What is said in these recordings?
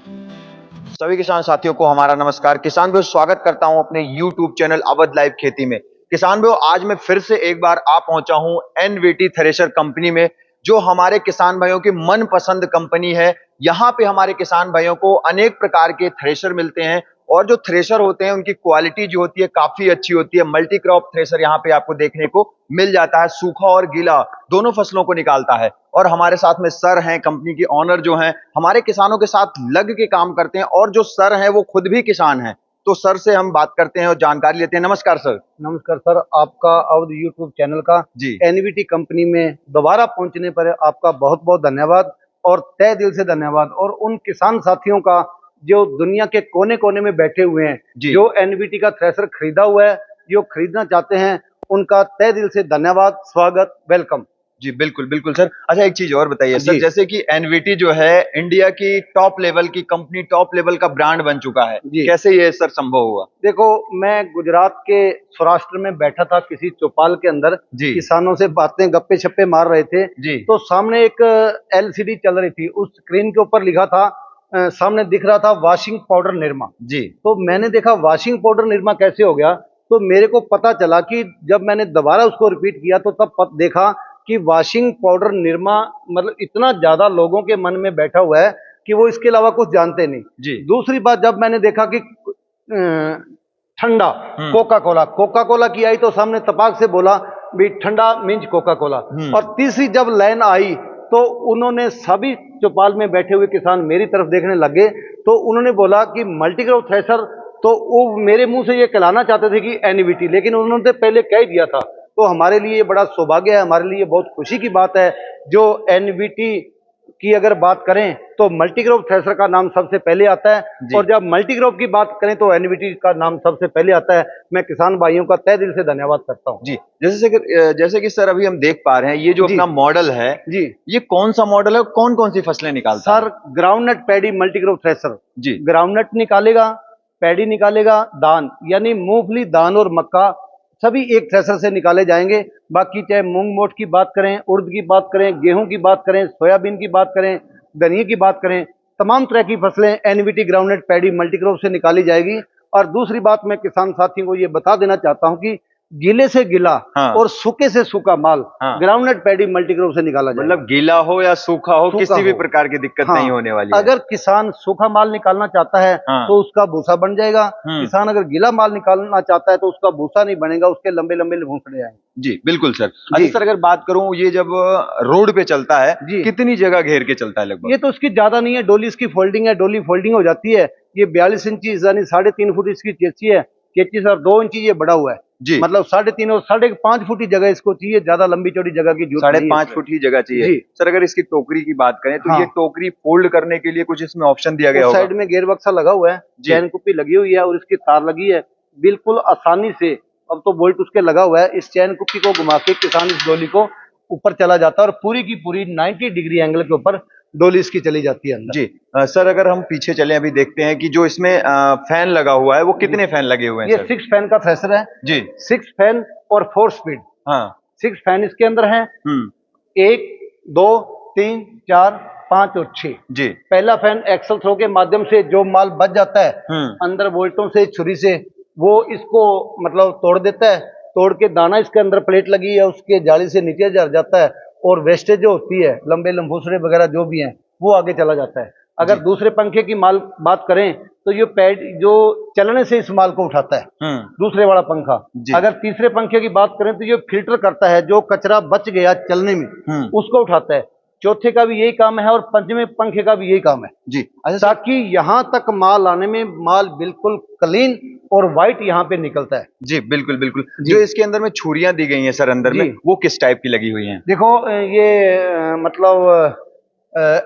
सभी किसान साथियों को हमारा नमस्कार। किसान भाइयों, स्वागत करता हूं अपने YouTube चैनल अवध लाइव खेती में। किसान भाइयों, आज मैं फिर से एक बार आ पहुंचा हूं एनवीटी थ्रेशर कंपनी में, जो हमारे किसान भाइयों की मनपसंद कंपनी है। यहां पे हमारे किसान भाइयों को अनेक प्रकार के थ्रेशर मिलते हैं और जो थ्रेशर होते हैं उनकी क्वालिटी जो होती है काफी अच्छी होती है। मल्टी क्रॉप थ्रेशर यहाँ पे आपको देखने को मिल जाता है, सूखा और गीला दोनों फसलों को निकालता है। और हमारे साथ में सर हैं, कंपनी के ऑनर जो हैं, हमारे किसानों के साथ लग के काम करते हैं और जो सर हैं वो खुद भी किसान हैं। तो सर से हम बात करते हैं और जानकारी लेते हैं। नमस्कार सर। नमस्कार सर, आपका अवध यूट्यूब चैनल का जी एनवीटी कंपनी में दोबारा पहुंचने पर आपका बहुत बहुत धन्यवाद और तहे दिल से धन्यवाद। और उन किसान साथियों का जो दुनिया के कोने कोने में बैठे हुए हैं, जी जो एनवीटी का थ्रेशर खरीदा हुआ है, जो खरीदना चाहते हैं, उनका तहे दिल से धन्यवाद, स्वागत, वेलकम। जी, बिल्कुल बिल्कुल सर। अच्छा, एक चीज और बताइए सर, जी जैसे कि एनवीटी जो है इंडिया की टॉप लेवल की कंपनी, टॉप लेवल का ब्रांड बन चुका है, जी, कैसे ये सर संभव हुआ? देखो, मैं गुजरात के सौराष्ट्र में बैठा था किसी चौपाल के अंदर, जी किसानों से बातें गप्पे छप्पे मार रहे थे। जी तो सामने एक एलसीडी चल रही थी, उस स्क्रीन के ऊपर लिखा था, सामने दिख रहा था वॉशिंग पाउडर निरमा। जी तो मैंने देखा वॉशिंग पाउडर निरमा कैसे हो गया। तो मेरे को पता चला कि जब मैंने दोबारा उसको रिपीट किया तो तब देखा कि वॉशिंग पाउडर निरमा मतलब इतना ज्यादा लोगों के मन में बैठा हुआ है कि वो इसके अलावा कुछ जानते नहीं। जी दूसरी बात, जब मैंने देखा कि ठंडा हम्म कोका कोला, कोका कोला की आई तो सामने तपाक से बोला भी ठंडा मीन्स कोका कोला। और तीसरी जब लाइन आई तो उन्होंने सभी चौपाल में बैठे हुए किसान मेरी तरफ देखने लगे। तो उन्होंने बोला कि मल्टीक्रॉप थ्रेशर, तो वो मेरे मुंह से ये कहलाना चाहते थे कि एनवीटी, लेकिन उन्होंने पहले कह दिया था। तो हमारे लिए ये बड़ा सौभाग्य है, हमारे लिए बहुत खुशी की बात है। जो एनवीटी की अगर बात करें तो मल्टीक्रॉप थ्रेशर का नाम सबसे पहले आता है, जी और जब मल्टीक्रॉप की बात करें तो एनवीटी का नाम सबसे पहले आता है। मैं किसान भाइयों का तहे दिल से धन्यवाद करता हूं। जी। जैसे कि सर अभी हम देख पा रहे हैं, ये जो जी अपना मॉडल है, जी ये कौन सा मॉडल है, कौन कौन सी फसलें निकालता सर, है? Groundnut paddy multicrop thresher. जी ग्राउंडनट निकालेगा, पैडी निकालेगा, दान यानी मूंगफली, दान और मक्का सभी एक थ्रेशर से निकाले जाएंगे। बाकी चाहे मूंग मोट की बात करें, उड़द की बात करें, गेहूं की बात करें, सोयाबीन की बात करें, धनिया की बात करें, तमाम तरह की फसलें एनवीटी ग्राउंडनट पैडी मल्टीक्रॉप से निकाली जाएगी। और दूसरी बात, मैं किसान साथियों को ये बता देना चाहता हूं कि गीले से गीला हाँ और सूखे से सूखा माल हाँ, ग्राउंडनट पैडी मल्टीक्रॉप से निकाला जाएगा। मतलब गीला हो या सूखा हो, सूखा किसी भी हो, प्रकार की दिक्कत हाँ। नहीं होने वाली है। अगर किसान सूखा माल निकालना चाहता है हाँ तो उसका भूसा बन जाएगा। किसान अगर गीला माल निकालना चाहता है तो उसका भूसा नहीं बनेगा, उसके लंबे लंबे भूसड़े आएंगे। जी बिल्कुल सर। अच्छा जी सर, अगर बात करूं, ये जब रोड पे चलता है, जी, कितनी जगह घेर के चलता है लगभग? ये तो इसकी ज्यादा नहीं है, डोली इसकी फोल्डिंग है, डोली फोल्डिंग हो जाती है। ये 42 इंची यानी 3.5 फुट इसकी चेची है, चेची सर 2 इंची ये बड़ा हुआ है। जी, मतलब 3.5 और 5.5 फुट की जगह इसको चाहिए, ज्यादा लंबी चौड़ी जगह की जरूरत साढ़े नहीं है पांच इसमें। फुट ही जगह चाहिए। जी सर, अगर इसकी टोकरी की बात करें तो ये हाँ, टोकरी फोल्ड करने के लिए कुछ इसमें ऑप्शन दिया गया उस होगा? साइड में गेयर बक्सा लगा हुआ है, जी चैन कुप्पी लगी हुई है और इसकी तार लगी है। बिल्कुल आसानी से अब तो बोल्ट उसके लगा हुआ है, इस चैन कुप्पी को घुमा के किसान इस डोली को ऊपर चला जाता है और पूरी की पूरी 90 डिग्री एंगल के ऊपर डोली इसकी चली जाती है अंदर। जी। सर, अगर हम पीछे चलें, अभी देखते हैं कि जो इसमें फैन लगा हुआ है, वो जी, कितने फैन लगे हुए हैं ये सर? 6 फैन का थ्रेशर है। जी 6 फैन और 4 स्पीड। हाँ 6 फैन इसके अंदर है, हम्म 1 2 3 4 5 और 6। जी पहला फैन एक्सल थ्रो के माध्यम से जो माल बच जाता है अंदर बोल्टों से, छुरी से, वो इसको मतलब तोड़ देता है। तोड़ के दाना इसके अंदर प्लेट लगी है उसके जाली से नीचे जा जाता है, और वेस्टेज जो होती है, लंबे लंबूसड़े वगैरह जो भी हैं, वो आगे चला जाता है। अगर जी दूसरे पंखे की माल बात करें तो ये पैड जो चलने से इस माल को उठाता है, दूसरे वाला पंखा। जी अगर तीसरे पंखे की बात करें तो ये फिल्टर करता है, जो कचरा बच गया चलने में उसको उठाता है। चौथे का भी यही काम है और पंचवें पंखे का भी यही काम है। जी। अच्छा सर, ताकि यहाँ तक माल आने में माल बिल्कुल क्लीन और वाइट यहाँ पे निकलता है। जी बिल्कुल बिल्कुल। जी जो इसके अंदर में छुरियां दी गई हैं सर अंदर में, जी, वो किस टाइप की लगी हुई हैं? देखो, ये मतलब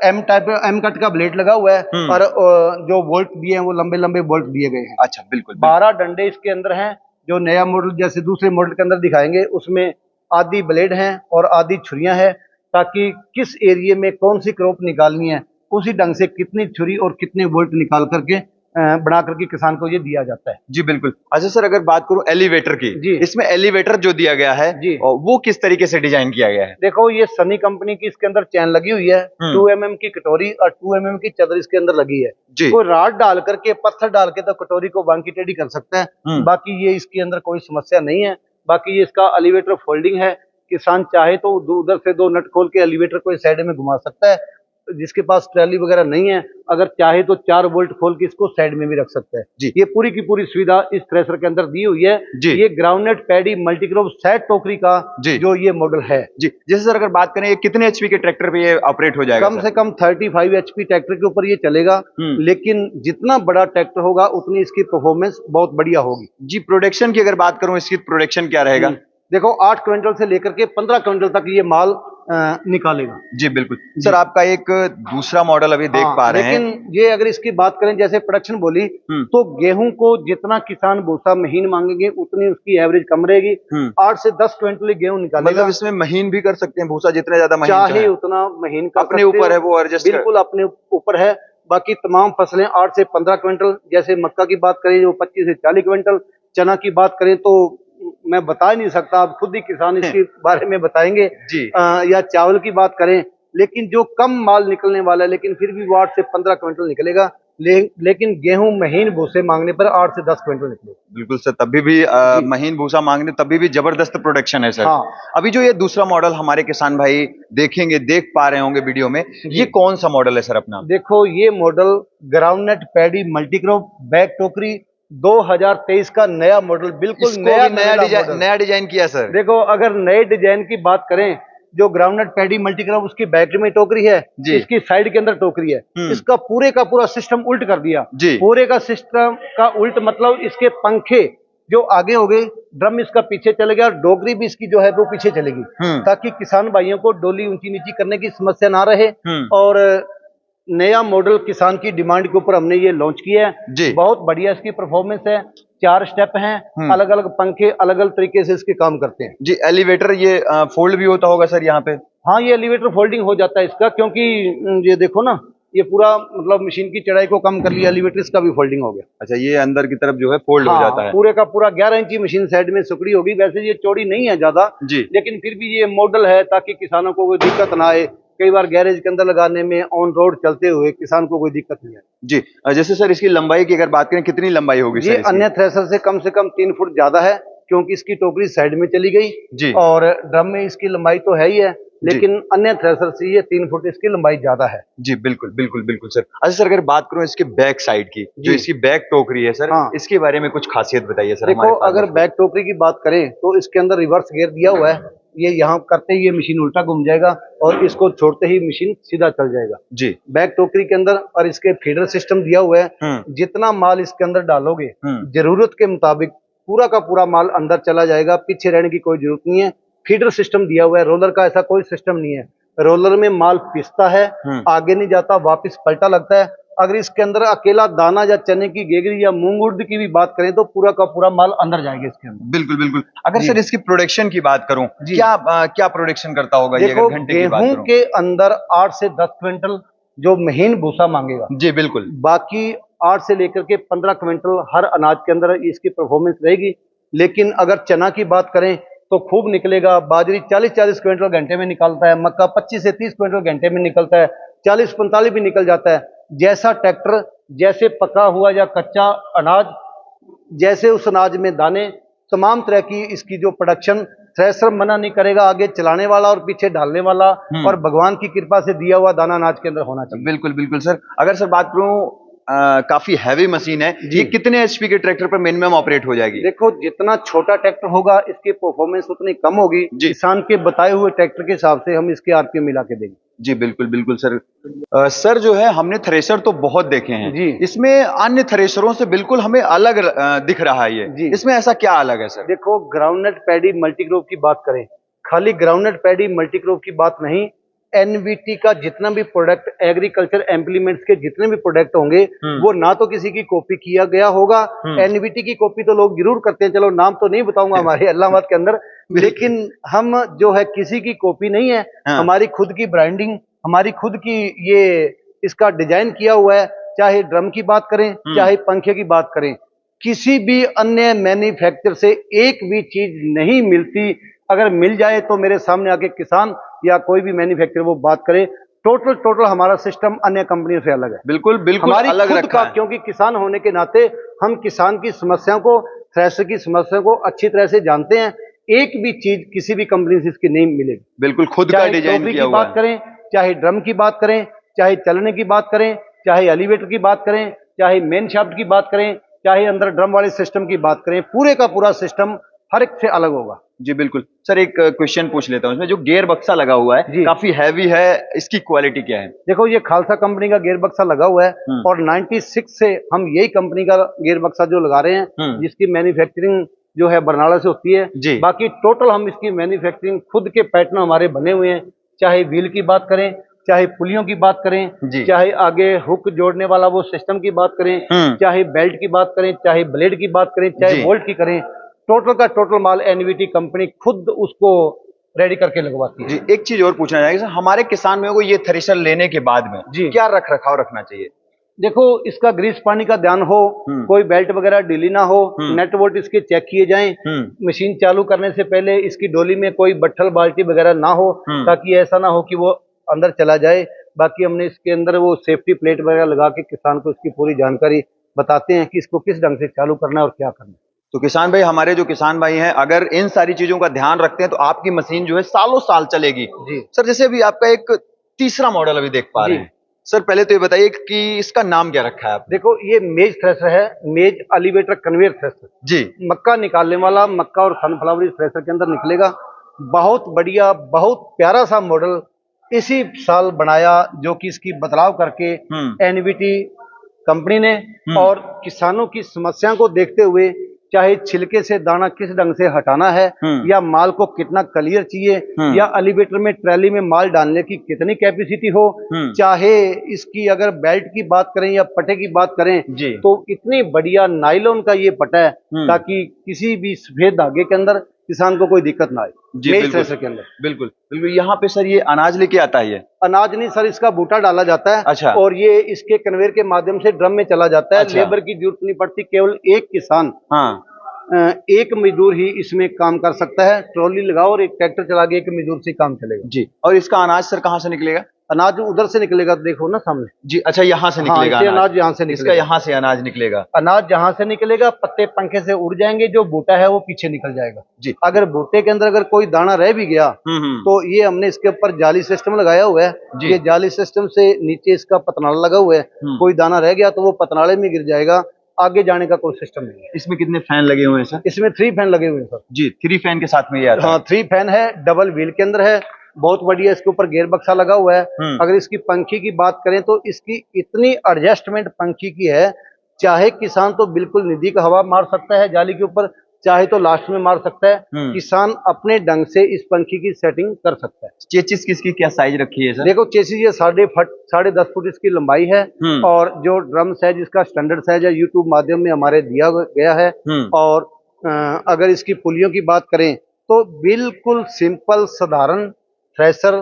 एम टाइप, एम कट का ब्लेड लगा हुआ है और जो बोल्ट दिए हैं वो लंबे लंबे बोल्ट दिए गए हैं। अच्छा, बिल्कुल बिल्कुल। 12 डंडे इसके अंदर हैं। जो नया मॉडल जैसे दूसरे मॉडल के अंदर दिखाएंगे उसमें आधी ब्लेड हैं और आधी छुरियां हैं, ताकि किस एरिया में कौन सी क्रॉप निकालनी है उसी ढंग से कितनी छुरी और कितने बोल्ट निकाल करके बना करके किसान को ये दिया जाता है। जी बिल्कुल। अच्छा सर, अगर बात करूं एलिवेटर की, जी। इसमें एलिवेटर जो दिया गया है जी। वो किस तरीके से डिजाइन किया गया है? देखो, ये सनी कंपनी की इसके अंदर चैन लगी हुई है, 2 mm की कटोरी और 2 mm की चादर इसके अंदर लगी है। जी। कोई राड डाल करके, पत्थर डाल के तो कटोरी को बांकी टेढ़ी कर सकता है, बाकी ये इसके अंदर कोई समस्या नहीं है। बाकी ये इसका एलिवेटर फोल्डिंग है, किसान चाहे तो उधर से 2 नट खोल के एलिवेटर को इस साइड में घुमा सकता है। जिसके पास ट्रैली वगैरह नहीं है, अगर चाहे तो 4 बोल्ट खोल के इसको साइड में भी रख सकता है। जी। ये पूरी की पूरी सुविधा इस थ्रेशर के अंदर दी हुई है। जी। ये ग्राउंडनट पैडी मल्टीक्रॉप सेट टोकरी का जो ये मॉडल है। जी। जैसे सर अगर बात करें, ये कितने एचपी के ट्रैक्टर पे ये ऑपरेट हो जाएगा? कम से कम 35 एचपी ट्रैक्टर के ऊपर ये चलेगा, लेकिन जितना बड़ा ट्रैक्टर होगा उतनी इसकी परफॉर्मेंस बहुत बढ़िया होगी। जी। प्रोडक्शन की अगर बात करूं, इसकी प्रोडक्शन क्या रहेगा? देखो, 8 क्विंटल से लेकर के 15 क्विंटल तक ये माल निकालेगा। जी बिल्कुल। सर आपका एक दूसरा मॉडल अभी देख पा रहे हैं, लेकिन ये अगर इसकी बात करें, जैसे प्रोडक्शन बोली, तो गेहूं को जितना किसान भूसा महीन मांगेंगे उतनी उसकी एवरेज कम रहेगी। 8 से 10 क्विंटल गेहूं निकालेगा। मतलब इसमें महीन भी कर सकते हैं भूसा, जितना ज्यादा महीन चाहे उतना महीन कर अपने ऊपर है, वो एडजस्ट बिल्कुल अपने ऊपर है। बाकी तमाम फसलें 8 से 15 क्विंटल, जैसे मक्का की बात करें वो 25 से 40 क्विंटल, चना की बात करें तो मैं बता नहीं सकता, आप खुद ही किसान इसके बारे में बताएंगे जी। या चावल की बात करें, लेकिन जो कम माल निकलने वाला है, लेकिन फिर भी वो 8 से 15 क्विंटल निकलेगा। लेकिन गेहूं महीन भूसे मांगने पर 8 से 10 क्विंटल निकलेगा। बिल्कुल सर, तभी भी महीन भूसा मांगने तभी भी जबरदस्त प्रोडक्शन है सर। हाँ। अभी जो ये दूसरा मॉडल हमारे किसान भाई देख पा रहे होंगे वीडियो में, ये कौन सा मॉडल है सर अपना? देखो, ये model groundnut paddy multicrop bag टोकरी 2023 का नया मॉडल, बिल्कुल नया डिजाइन किया सर। देखो, अगर नए डिजाइन की बात करें, जो ग्राउंडनट पैडी मल्टीक्रॉप उसकी बैटरी में टोकरी है, इसकी साइड के अंदर टोकरी है, इसका पूरे का पूरा सिस्टम उल्ट कर दिया। पूरे का सिस्टम का उल्ट मतलब इसके पंखे जो आगे हो गए, ड्रम इसका पीछे चले गया, और डोगरी भी इसकी जो है वो पीछे चलेगी, ताकि किसान भाइयों को डोली ऊंची नीची करने की समस्या ना रहे। और नया मॉडल किसान की डिमांड के ऊपर हमने ये लॉन्च किया है। बहुत बढ़िया इसकी परफॉर्मेंस है। 4 स्टेप हैं, अलग अलग पंखे अलग अलग तरीके से इसके काम करते हैं। जी। एलिवेटर ये फोल्ड भी होता होगा सर यहाँ पे? हाँ, ये एलिवेटर फोल्डिंग हो जाता है इसका, क्योंकि ये देखो ना, ये पूरा मतलब मशीन की चढ़ाई को कम कर लिया, एलिवेटर इसका भी फोल्डिंग हो गया। अच्छा, ये अंदर की तरफ जो है फोल्ड हो जाता है। पूरे का पूरा 11 इंची मशीन साइड में सुकड़ी होगी। वैसे ये चौड़ी नहीं है ज्यादा जी, लेकिन फिर भी ये मॉडल है ताकि किसानों को कोई दिक्कत ना आए। कई बार गैरेज के अंदर लगाने में, ऑन रोड चलते हुए किसान को कोई दिक्कत नहीं है जी। जैसे सर इसकी लंबाई की अगर बात करें, कितनी लंबाई होगी? ये अन्य थ्रेशर से कम 3 फुट ज्यादा है, क्योंकि इसकी टोकरी साइड में चली गई जी। और ड्रम में इसकी लंबाई तो है ही है, लेकिन अन्य थ्रेशर से ये 3 फुट इसकी लंबाई ज्यादा है जी। बिल्कुल बिल्कुल बिल्कुल सर। अच्छा सर, अगर बात करूं इसके बैक साइड की, जो इसकी बैक टोकरी है सर, इसके बारे में कुछ खासियत बताइए सर। देखो, अगर बैक टोकरी की बात करें तो इसके अंदर रिवर्स गियर दिया हुआ है। ये यहाँ करते ही ये मशीन उल्टा घूम जाएगा और इसको छोड़ते ही मशीन सीधा चल जाएगा जी। बैक टोकरी के अंदर और इसके फीडर सिस्टम दिया हुआ है। जितना माल इसके अंदर डालोगे, जरूरत के मुताबिक पूरा का पूरा माल अंदर चला जाएगा, पीछे रहने की कोई जरूरत नहीं है। फीडर सिस्टम दिया हुआ है, रोलर का ऐसा कोई सिस्टम नहीं है। रोलर में माल पिसता है, आगे नहीं जाता, वापस पलटा लगता है। अगर इसके अंदर अकेला दाना या चने की गेगरी या मूंग उर्द की भी बात करें तो पूरा का पूरा माल अंदर जाएगा इसके अंदर। बिल्कुल बिल्कुल। अगर सर इसकी प्रोडक्शन की बात करूं, क्या प्रोडक्शन करता होगा ये? देखो, गेहूं के अंदर 8 से 10 क्विंटल जो महीन भूसा मांगेगा जी। बिल्कुल। बाकी 8 से लेकर के 15 क्विंटल हर अनाज के अंदर इसकी परफॉर्मेंस रहेगी। लेकिन अगर चना की बात करें तो खूब निकलेगा। बाजरी 40-40 क्विंटल घंटे में निकलता है, मक्का 25 से 30 क्विंटल घंटे में निकलता है, 40-45 भी निकल जाता है। जैसा ट्रैक्टर, जैसे पका हुआ या कच्चा अनाज, जैसे उस अनाज में दाने, तमाम तरह की इसकी जो प्रोडक्शन, थ्रेशर मना नहीं करेगा, आगे चलाने वाला और पीछे डालने वाला, और भगवान की कृपा से दिया हुआ दाना अनाज के अंदर होना चाहिए। बिल्कुल बिल्कुल सर। अगर सर बात करूं, काफी हैवी मशीन है, ये कितने एचपी के ट्रैक्टर पर मिनिमम ऑपरेट हो जाएगी? देखो, जितना छोटा ट्रैक्टर होगा इसकी परफॉर्मेंस उतनी कम होगी। किसान के बताए हुए ट्रैक्टर के हिसाब से हम इसके आरपीएम मिला के देंगे जी। बिल्कुल बिल्कुल सर। सर जो है, हमने थ्रेशर तो बहुत देखे हैं जी, इसमें अन्य थ्रेशरों से बिल्कुल हमें अलग दिख रहा है ये जी। इसमें ऐसा क्या अलग है सर? देखो, ग्राउंडनट पैडी मल्टीक्रॉप की बात करें, खाली ग्राउंडनट पैडी मल्टीक्रॉप की बात नहीं, एनवीटी का जितना भी प्रोडक्ट, एग्रीकल्चर इम्प्लीमेंट्स के जितने भी प्रोडक्ट होंगे, वो ना तो किसी की कॉपी किया गया होगा। एनवीटी की कॉपी तो लोग जरूर करते हैं, चलो नाम तो नहीं बताऊंगा हमारे इलाहाबाद के अंदर, लेकिन हम जो है किसी की कॉपी नहीं है। हमारी खुद की ब्रांडिंग, हमारी खुद की ये इसका डिजाइन किया हुआ है। चाहे ड्रम की बात करें, चाहे पंखे की बात करें, किसी भी अन्य मैन्युफैक्चर से एक भी चीज नहीं मिलती। अगर मिल जाए तो मेरे सामने आके किसान या कोई भी मैन्युफैक्चर वो बात करे। टोटल हमारा सिस्टम अन्य कंपनियों से अलग है। बिल्कुल बिल्कुल हमारी अलग खुद रखा का, है। क्योंकि किसान होने के नाते हम किसान की समस्याओं को, थ्रेशर की समस्या को अच्छी तरह से जानते हैं। एक भी चीज किसी भी कंपनी से इसकी नहीं मिलेगी। बिल्कुल खुद का चाहे डिजाइन टोपी किया की हुआ बात है। करें, चाहे ड्रम की बात करें, चाहे चलने की बात करें, चाहे एलिवेटर की बात करें, चाहे मेन शाफ्ट की बात करें, चाहे अंदर ड्रम वाले सिस्टम की बात करें, पूरे का पूरा सिस्टम हर एक से अलग होगा। जी बिल्कुल सर, एक क्वेश्चन पूछ लेता हूँ। इसमें जो गियर बक्सा लगा हुआ है जी। काफी हैवी है, इसकी क्वालिटी क्या है? देखो, ये खालसा कंपनी का गियर बक्सा लगा हुआ है और 96 से हम यही कंपनी का गियर बक्सा जो लगा रहे हैं, जिसकी मैन्युफैक्चरिंग जो है बरनाला से होती है। जी। बाकी टोटल हम इसकी मैन्युफैक्चरिंग खुद के पैटर्न हमारे बने हुए हैं। चाहे व्हील की बात करें, चाहे पुलियों की बात करें, चाहे आगे हुक जोड़ने वाला वो सिस्टम की बात करें, चाहे बेल्ट की बात करें, चाहे ब्लेड की बात करें, चाहे बोल्ट की करें, टोटल का टोटल माल एनवीटी कंपनी खुद उसको रेडी करके लगवाती है। जी, एक चीज और पूछना चाहेंगे सर, हमारे किसान भाइयों को ये थ्रेशर लेने के बाद में जी क्या रख रखाव रखना चाहिए? देखो, इसका ग्रीस पानी का ध्यान हो, कोई बेल्ट वगैरह ढीली ना हो, नेट वोल्ट इसके चेक किए जाएं, मशीन चालू करने से पहले इसकी डोली में कोई बट्ठल बाल्टी वगैरह ना हो, ताकि ऐसा ना हो कि वो अंदर चला जाए। बाकी हमने इसके अंदर वो सेफ्टी प्लेट वगैरह लगा के किसान को इसकी पूरी जानकारी बताते हैं कि इसको किस ढंग से चालू करना है और क्या करना है। तो किसान भाई, हमारे जो किसान भाई हैं, अगर इन सारी चीजों का ध्यान रखते हैं तो आपकी मशीन जो है सालों साल चलेगी। जी सर, जैसे अभी आपका एक तीसरा मॉडल अभी देख पा रहे हैं, सर पहले तो ये बताइए कि इसका नाम क्या रखा है आपने? देखो, ये मेज थ्रेशर है, मेज एलिवेटर कन्वेयर थ्रेशर। जी। मक्का निकालने वाला, मक्का और सनफ्लावर इस थ्रेशर के अंदर निकलेगा। बहुत बढ़िया, बहुत प्यारा सा मॉडल इसी साल बनाया, जो कि इसकी बदलाव करके एनवीटी कंपनी ने, और किसानों की समस्याओं को देखते हुए, चाहे छिलके से दाना किस ढंग से हटाना है, या माल को कितना क्लियर चाहिए, या एलिवेटर में ट्रैली में माल डालने की कितनी कैपेसिटी हो, चाहे इसकी अगर बेल्ट की बात करें या पटे की बात करें, तो इतनी बढ़िया नायलॉन का ये पटा है, ताकि किसी भी सफेद धागे के अंदर किसान को कोई दिक्कत ना आए। मेज थ्रेशर के अंदर बिल्कुल बिल्कुल। यहाँ पे सर ये अनाज लेके आता है? ये अनाज नहीं सर, इसका बूटा डाला जाता है। अच्छा। और ये इसके कन्वेयर के माध्यम से ड्रम में चला जाता है। अच्छा। लेबर की जरूरत नहीं पड़ती, केवल एक किसान, एक मजदूर ही इसमें काम कर सकता है। ट्रॉली लगाओ और एक ट्रैक्टर चला के एक मजदूर से काम चलेगा। जी। और इसका अनाज सर कहाँ से निकलेगा? अनाज उधर से निकलेगा, देखो ना सामने। जी, अच्छा, यहाँ से निकलेगा। हाँ, अनाज यहाँ से निकलेगा। इसका यहाँ से अनाज निकलेगा। अनाज जहाँ से निकलेगा, पत्ते पंखे से उड़ जाएंगे, जो बूटा है वो पीछे निकल जाएगा। जी। अगर बूटे के अंदर अगर कोई दाना रह भी गया, तो ये हमने इसके ऊपर जाली सिस्टम लगाया हुआ है। ये जाली सिस्टम से नीचे इसका पतनाला लगा हुआ है। कोई दाना रह गया तो वो पतनाले में गिर जाएगा, आगे जाने का कोई सिस्टम नहीं है। इसमें कितने फैन लगे हुए हैं सर? इसमें 3 फैन लगे हुए हैं सर। जी, 3 फैन के साथ में ये आता है? हाँ, 3 फैन है, डबल व्हील के अंदर है, बहुत बढ़िया। इसके ऊपर गियर बक्सा लगा हुआ है। अगर इसकी पंखी की बात करें तो इसकी इतनी एडजस्टमेंट पंखी की है, चाहे किसान तो बिल्कुल निधि का हवा मार सकता है जाली के ऊपर, चाहे तो लास्ट में मार सकता है। किसान अपने ढंग से इस पंखी की सेटिंग कर सकता है। चेसिस किसकी क्या साइज रखी है सर? देखो, चेसिस ये 10.5 फुट इसकी लंबाई है, और जो ड्रम साइज इसका स्टैंडर्ड साइज है, यूट्यूब माध्यम में हमारे दिया गया है। और अगर इसकी पुलियों की बात करें तो बिल्कुल सिंपल साधारण थ्रेशर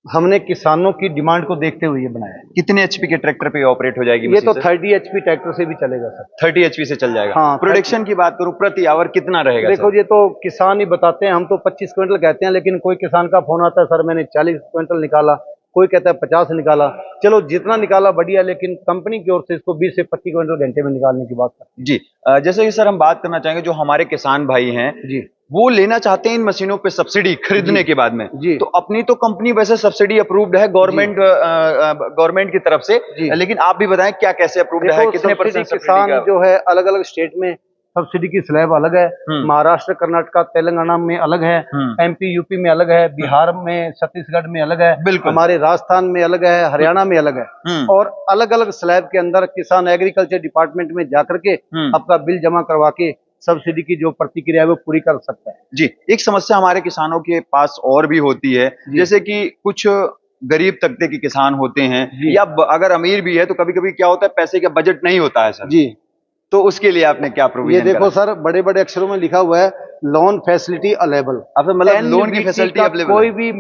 हमने किसानों की डिमांड को देखते हुए ये बनाया है। कितने एचपी के ट्रैक्टर पे ऑपरेट हो जाएगी? ये तो 30 एचपी ट्रैक्टर से भी चलेगा सर। 30 एचपी से चल जाएगा। हाँ। प्रोडक्शन की बात करूं, प्रति आवर कितना रहेगा? देखो, ये तो किसान ही बताते हैं, हम तो 25 क्विंटल कहते हैं, लेकिन कोई किसान का फोन आता है, सर मैंने 40 क्विंटल निकाला, कोई कहता है 50 निकाला। चलो, जितना निकाला बढ़िया, लेकिन कंपनी की ओर से इसको 20 से 25 क्विंटल घंटे में निकालने की बात करते हैं। जी। जैसे कि सर हम बात करना चाहेंगे, जो हमारे किसान भाई हैं जी, वो लेना चाहते हैं इन मशीनों पे सब्सिडी खरीदने के बाद में। जी। तो अपनी तो कंपनी वैसे सब्सिडी अप्रूव्ड है गवर्नमेंट की तरफ से, लेकिन आप भी बताएं क्या कैसे अप्रूव्ड है, कितने परसेंट किसान जो है अलग अलग स्टेट में सब्सिडी की स्लैब अलग है। महाराष्ट्र, कर्नाटक, तेलंगाना में अलग है, एमपी यूपी में अलग है, बिहार में, छत्तीसगढ़ में अलग है, हमारे राजस्थान में अलग है, हरियाणा में अलग है। और अलग अलग स्लैब के अंदर किसान एग्रीकल्चर डिपार्टमेंट में जाकर के आपका बिल जमा करवा के सब्सिडी की जो प्रतिक्रिया है वो पूरी कर सकता है। जी। एक समस्या हमारे किसानों के पास और भी होती है, जैसे कि कुछ गरीब तबके के किसान होते हैं, या अगर अमीर भी है तो कभी कभी क्या होता है, पैसे का बजट नहीं होता है सर। जी। तो उसके लिए आपने क्या प्रोविजन? ये देखो सर, बड़े बड़े अक्षरों में लिखा हुआ है लोन फैसिलिटी अवेलेबल। मतलब लोन की फैसिलिटी अवेलेबल। कोई भी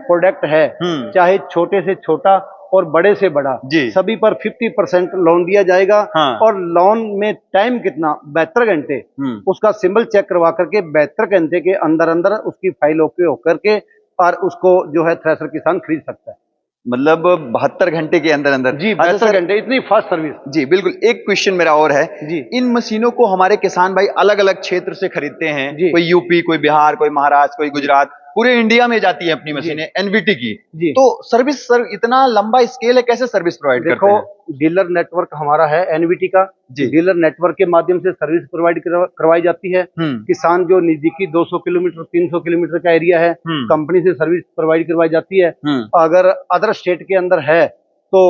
प्रोडक्ट है, चाहे छोटे से छोटा और बड़े से बड़ा जी। सभी पर 50% लोन दिया जाएगा। हाँ। और लोन में टाइम कितना, 72 घंटे, उसका सिंबल चेक करवा करके 72 घंटे के अंदर अंदर उसकी फाइल ओके होकर के और उसको जो है थ्रेशर किसान खरीद सकता है। मतलब 72 घंटे के अंदर अंदर? जी, अच्छा 72 सर, घंटे, इतनी फास्ट सर्विस। जी बिल्कुल। एक क्वेश्चन मेरा और है जी। इन मशीनों को हमारे किसान भाई अलग अलग क्षेत्र से खरीदते हैं, जी। कोई यूपी, कोई बिहार, कोई महाराष्ट्र, कोई गुजरात, पूरे इंडिया में जाती है अपनी मशीनें एनवीटी की। जी। तो सर्विस सर इतना लंबा स्केल है, कैसे सर्विस प्रोवाइड करते हैं? देखो, डीलर नेटवर्क हमारा है एनवीटी का। जी। डीलर नेटवर्क के माध्यम से सर्विस प्रोवाइड करवाई जाती है। किसान जो नजदीकी 200 किलोमीटर 300 किलोमीटर का एरिया है, कंपनी से सर्विस प्रोवाइड करवाई जाती है। अगर अदर स्टेट के अंदर है तो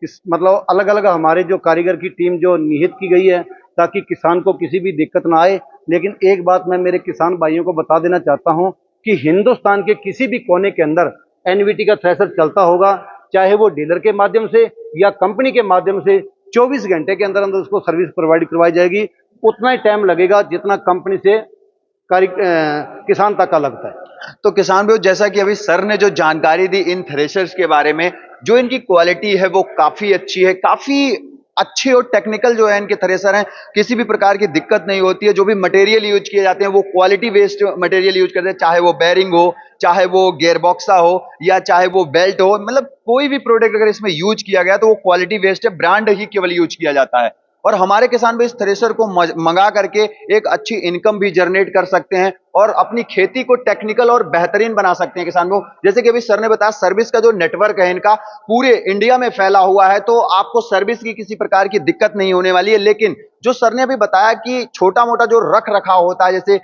मतलब अलग अलग हमारे जो कारीगर की टीम जो निहित की गई है ताकि किसान को किसी भी दिक्कत ना आए। लेकिन एक बात मैं मेरे किसान भाइयों को बता देना चाहता हूं कि हिंदुस्तान के किसी भी कोने के अंदर एनवीटी का थ्रेशर चलता होगा, चाहे वो डीलर के माध्यम से या कंपनी के माध्यम से, 24 घंटे के अंदर अंदर उसको सर्विस प्रोवाइड करवाई जाएगी। उतना ही टाइम लगेगा जितना कंपनी से किसान तक का लगता है। तो किसान भाई, जैसा कि अभी सर ने जो जानकारी दी इन थ्रेशर्स के बारे में, जो इनकी क्वालिटी है वो काफी अच्छी है, काफी अच्छे और टेक्निकल जो है इनके थ्रेशर हैं, किसी भी प्रकार की दिक्कत नहीं होती है। जो भी मटेरियल यूज किए जाते हैं वो क्वालिटी बेस्ड मटेरियल यूज करते हैं, चाहे वो बेरिंग हो, चाहे वो गियरबॉक्सा हो, या चाहे वो बेल्ट हो, मतलब कोई भी प्रोडक्ट अगर इसमें यूज किया गया तो वो क्वालिटी बेस्ड है, ब्रांड ही केवल यूज किया जाता है। और हमारे किसान भी इस थ्रेशर को मंगा करके एक अच्छी इनकम भी जनरेट कर सकते हैं और अपनी खेती को टेक्निकल और बेहतरीन बना सकते हैं किसान को। जैसे कि अभी सर ने बताया, सर्विस का जो नेटवर्क है इनका पूरे इंडिया में फैला हुआ है, तो आपको सर्विस की किसी प्रकार की दिक्कत नहीं होने वाली है। लेकिन जो सर ने अभी बताया कि छोटा मोटा जो रख रखाव होता है, जैसे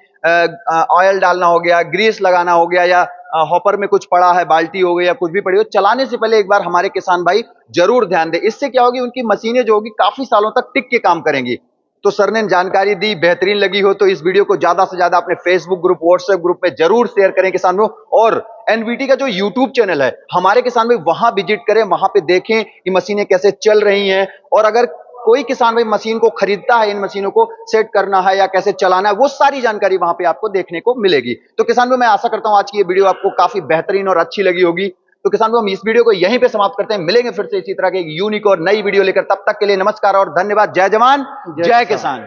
ऑयल डालना हो गया, ग्रीस लगाना हो गया, या हॉपर में कुछ पड़ा है, बाल्टी हो गई या कुछ भी पड़ी हो, चलाने से पहले एक बार हमारे किसान भाई जरूर ध्यान दें। इससे क्या होगी, उनकी मशीनें जो होगी काफी सालों तक टिक के काम करेंगी। तो सर ने जानकारी दी, बेहतरीन लगी हो तो इस वीडियो को ज्यादा से ज्यादा अपने फेसबुक ग्रुप, व्हाट्सएप ग्रुप में जरूर शेयर करें किसान भाई। और एनवीटी का जो यूट्यूब चैनल है हमारे किसान भाई, वहां विजिट करें, वहां पे देखें कि मशीनें कैसे चल रही हैं। और अगर कोई किसान भाई मशीन को खरीदता है, इन मशीनों को सेट करना है या कैसे चलाना है, वो सारी जानकारी वहां पे आपको देखने को मिलेगी। तो किसान भाई, मैं आशा करता हूं आज की ये वीडियो आपको काफी बेहतरीन और अच्छी लगी होगी। तो किसान भाई, हम इस वीडियो को यहीं पे समाप्त करते हैं, मिलेंगे फिर से इसी तरह के एक यूनिक और नई वीडियो लेकर। तब तक के लिए नमस्कार और धन्यवाद। जय जवान, जय किसान।